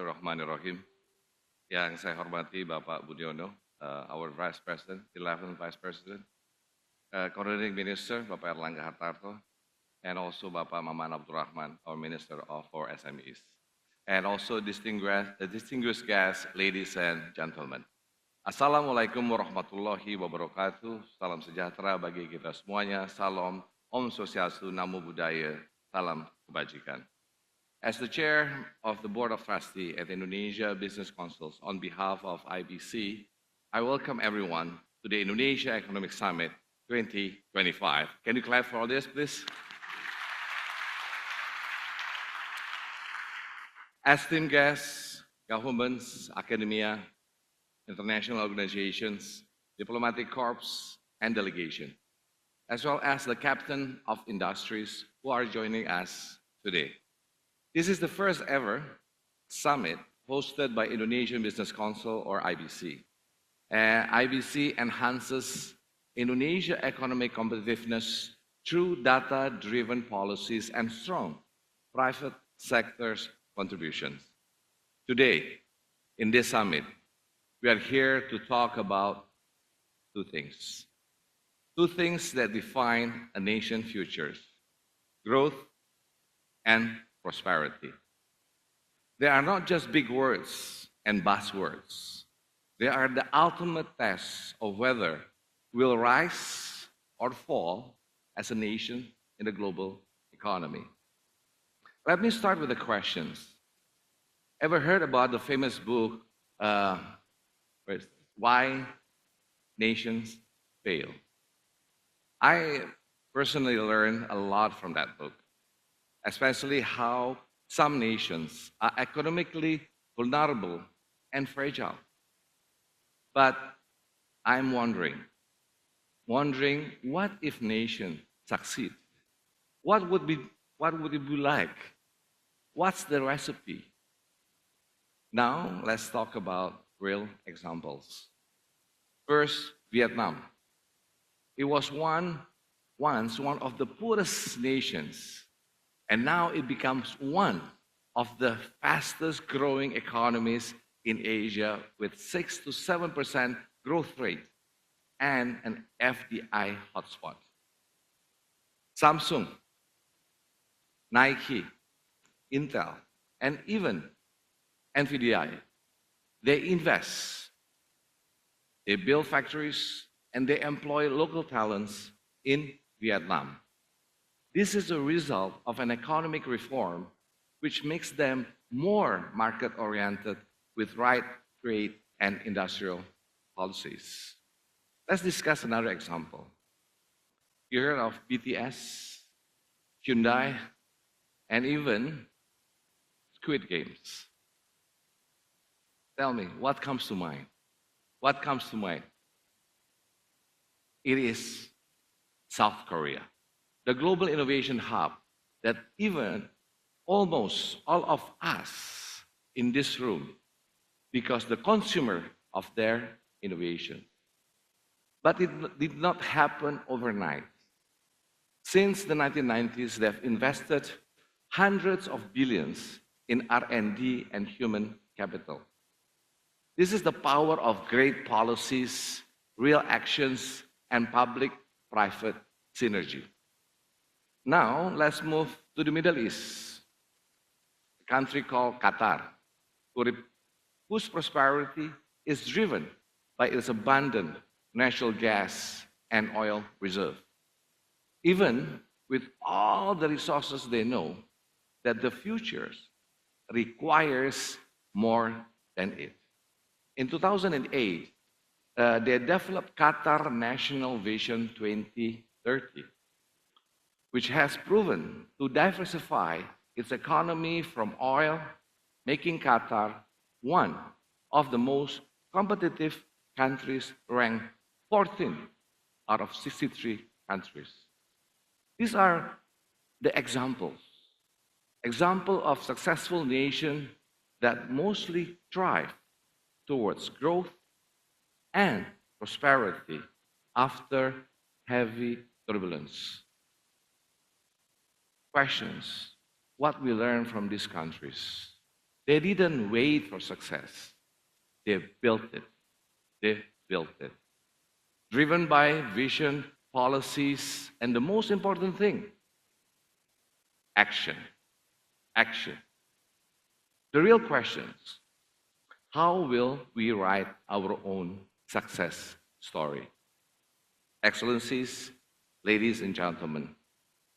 Bismillahirrahmanirrahim. Yang saya hormati Bapak Budiono, our Vice President, 11th Vice President, Coordinating Minister, Bapak Erlangga Hartarto, and also Bapak Maman Abdurrahman, our Minister for SMEs. And also distinguished guests, ladies and gentlemen. Assalamualaikum warahmatullahi wabarakatuh. Salam sejahtera bagi kita semuanya. Salam, Om Swastiastu, Namo Buddhaya, salam kebajikan. As the Chair of the Board of Trustees at Indonesia Business Council, on behalf of IBC, I welcome everyone to the Indonesia Economic Summit 2025. Can you clap for all this, please? Esteemed guests, governments, academia, international organizations, diplomatic corps, and delegation, as well as the captain of industries who are joining us today. This is the first ever summit hosted by Indonesian Business Council, or IBC. IBC enhances Indonesia economic competitiveness through data-driven policies and strong private sector's contributions. Today, in this summit, we are here to talk about two things that define a nation's futures: growth and prosperity. They are not just big words and buzzwords. They are the ultimate test of whether we'll rise or fall as a nation in the global economy. Let me start with the questions. Ever heard about the famous book, Why Nations Fail? I personally learned a lot from that book, especially how some nations are economically vulnerable and fragile. But I'm wondering what if nations succeed? What would it be like? What's the recipe? Now, let's talk about real examples. First, Vietnam. It was once one of the poorest nations, and now it becomes one of the fastest growing economies in Asia with 6 to 7% growth rate and an FDI hotspot. Samsung, Nike, Intel, and even NVIDIA, they invest, they build factories, and they employ local talents in Vietnam. This is a result of an economic reform which makes them more market-oriented with right trade and industrial policies. Let's discuss another example. You heard of BTS, Hyundai, and even Squid Games. Tell me, what comes to mind? What comes to mind? It is South Korea, the global innovation hub that even almost all of us in this room, because the consumer of their innovation. But it did not happen overnight. Since the 1990s, they've invested hundreds of billions in R&D and human capital. This is the power of great policies, real actions, and public-private synergy. Now, let's move to the Middle East, a country called Qatar, whose prosperity is driven by its abundant natural gas and oil reserve. Even with all the resources they know, that the future requires more than it. In 2008, they developed Qatar National Vision 2030, which has proven to diversify its economy from oil, making Qatar one of the most competitive countries, ranked 14 out of 63 countries. These are the example of successful nations that mostly thrive towards growth and prosperity after heavy turbulence. Questions: what we learn from these countries? They didn't wait for success. They built it. They built it. Driven by vision, policies, and the most important thing, action. Action. The real questions: how will we write our own success story? Excellencies, ladies and gentlemen,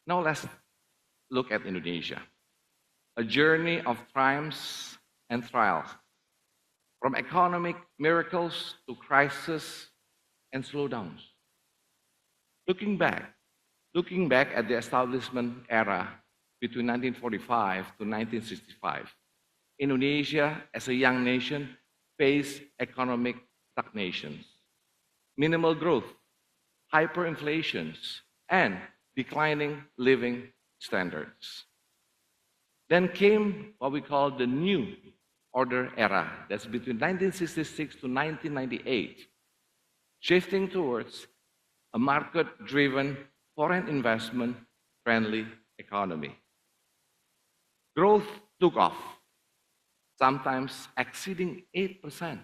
now let's look at Indonesia. A journey of triumphs and trials, from economic miracles to crisis and slowdowns. Looking back at the establishment era between 1945 to 1965, Indonesia, as a young nation, faced economic stagnations, minimal growth, hyperinflations, and declining living standards. Then came what we call the New Order era, that's between 1966 to 1998, shifting towards a market-driven, foreign investment-friendly economy. Growth took off, sometimes exceeding 8%,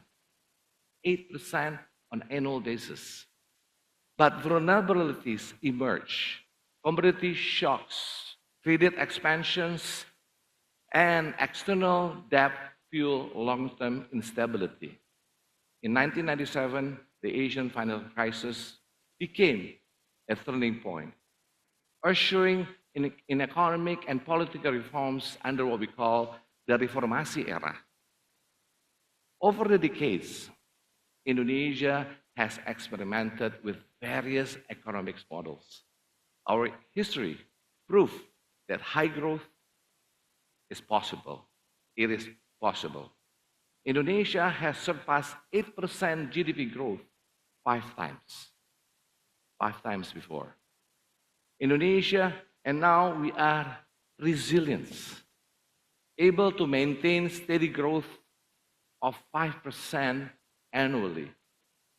8% on an annual basis. But vulnerabilities emerge, commodity shocks, credit expansions, and external debt fuel long-term instability. In 1997, the Asian financial crisis became a turning point, ushering in economic and political reforms under what we call the Reformasi era. Over the decades, Indonesia has experimented with various economic models. Our history proves that high growth is possible. It is possible. Indonesia has surpassed 8% GDP growth 5 times before. Indonesia, and now we are resilient, able to maintain steady growth of 5% annually,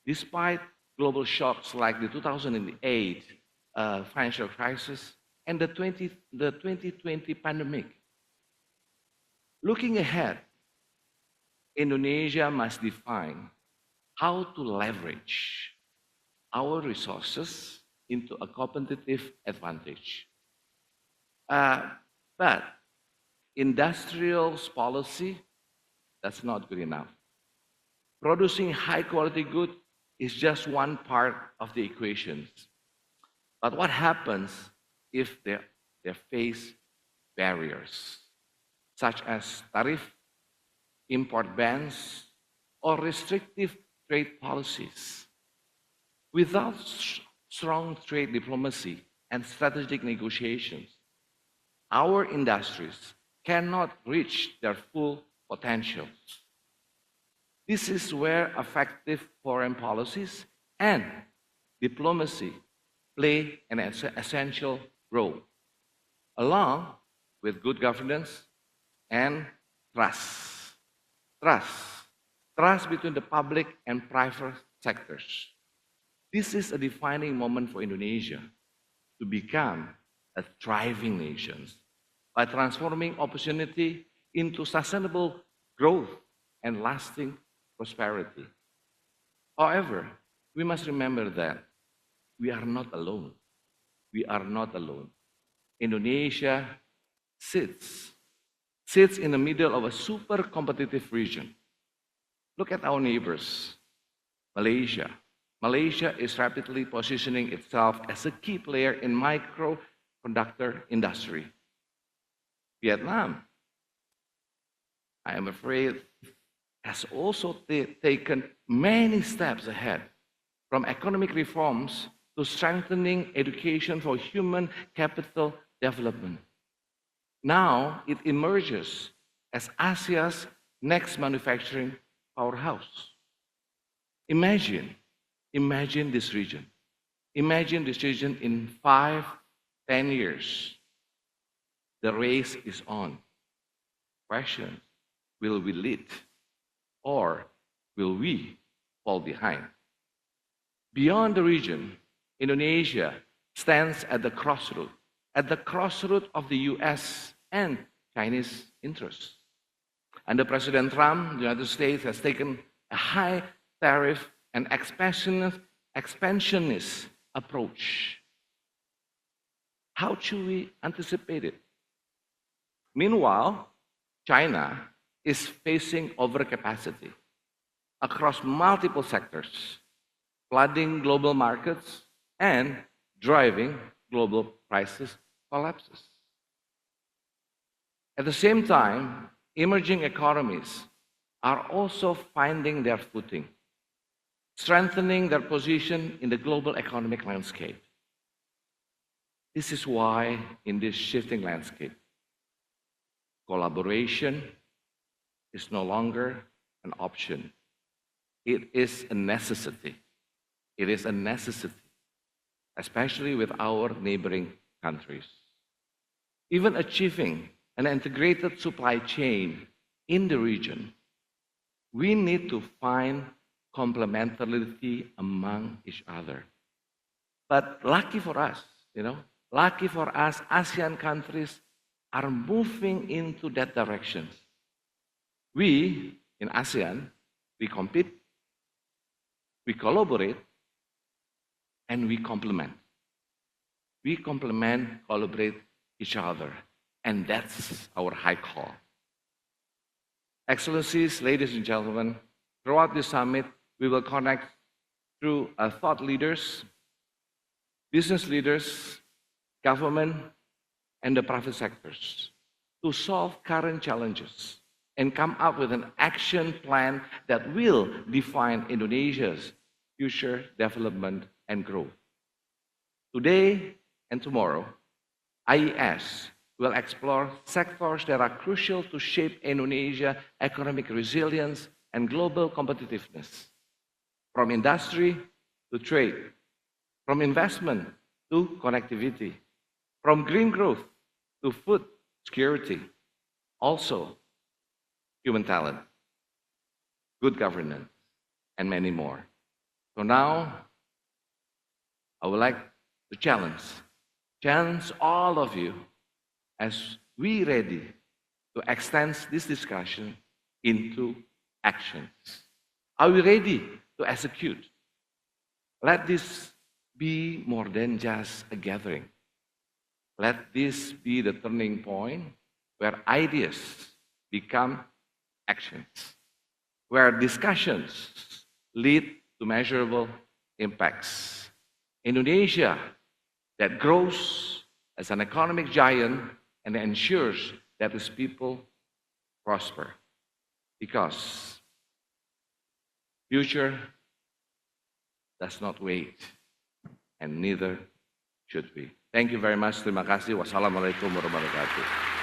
despite global shocks like the 2008 financial crisis and the 2020 pandemic. Looking ahead, Indonesia must define how to leverage our resources into a competitive advantage. But industrial policy, that's not good enough. Producing high quality goods is just one part of the equations. But what happens if they face barriers, such as tariff, import bans, or restrictive trade policies? Without strong trade diplomacy and strategic negotiations, our industries cannot reach their full potential. This is where effective foreign policies and diplomacy play an essential role, along with good governance and trust. Trust between the public and private sectors. This is a defining moment for Indonesia to become a thriving nation by transforming opportunity into sustainable growth and lasting prosperity. However, we must remember that we are not alone. We are not alone. Indonesia sits in the middle of a super competitive region. Look at our neighbors, Malaysia. Malaysia is rapidly positioning itself as a key player in microconductor industry. Vietnam, I am afraid, has also taken many steps ahead, from economic reforms to strengthening education for human capital development. Now it emerges as Asia's next manufacturing powerhouse. Imagine this region. Imagine this region in 5, 10 years. The race is on. Question: will we lead, or will we fall behind? Beyond the region, Indonesia stands at the crossroad of the US and Chinese interests. Under President Trump, the United States has taken a high tariff and expansionist approach. How should we anticipate it? Meanwhile, China is facing overcapacity across multiple sectors, flooding global markets and driving global prices collapses. At the same time, emerging economies are also finding their footing, strengthening their position in the global economic landscape. This is why, in this shifting landscape, collaboration is no longer an option. It is a necessity. It is a necessity, especially with our neighboring countries. Even achieving an integrated supply chain in the region, we need to find complementarity among each other. But lucky for us, lucky for us, ASEAN countries are moving into that direction. We, in ASEAN, we compete, we collaborate, and we complement. We complement, collaborate each other, and that's our high call. Excellencies, ladies and gentlemen, throughout this summit, we will connect through thought leaders, business leaders, government, and the private sectors to solve current challenges and come up with an action plan that will define Indonesia's future development and growth. Today and tomorrow, IES will explore sectors that are crucial to shape Indonesia's economic resilience and global competitiveness, from industry to trade, from investment to connectivity, from green growth to food security, also human talent, good governance, and many more. So now, I would like to challenge all of you as we ready to extend this discussion into actions. Are we ready to execute? Let this be more than just a gathering. Let this be the turning point where ideas become actions, where discussions lead to measurable impacts. Indonesia that grows as an economic giant and ensures that its people prosper. Because future does not wait, and neither should we. Thank you very much. Terima kasih. Wassalamualaikum warahmatullahi wabarakatuh.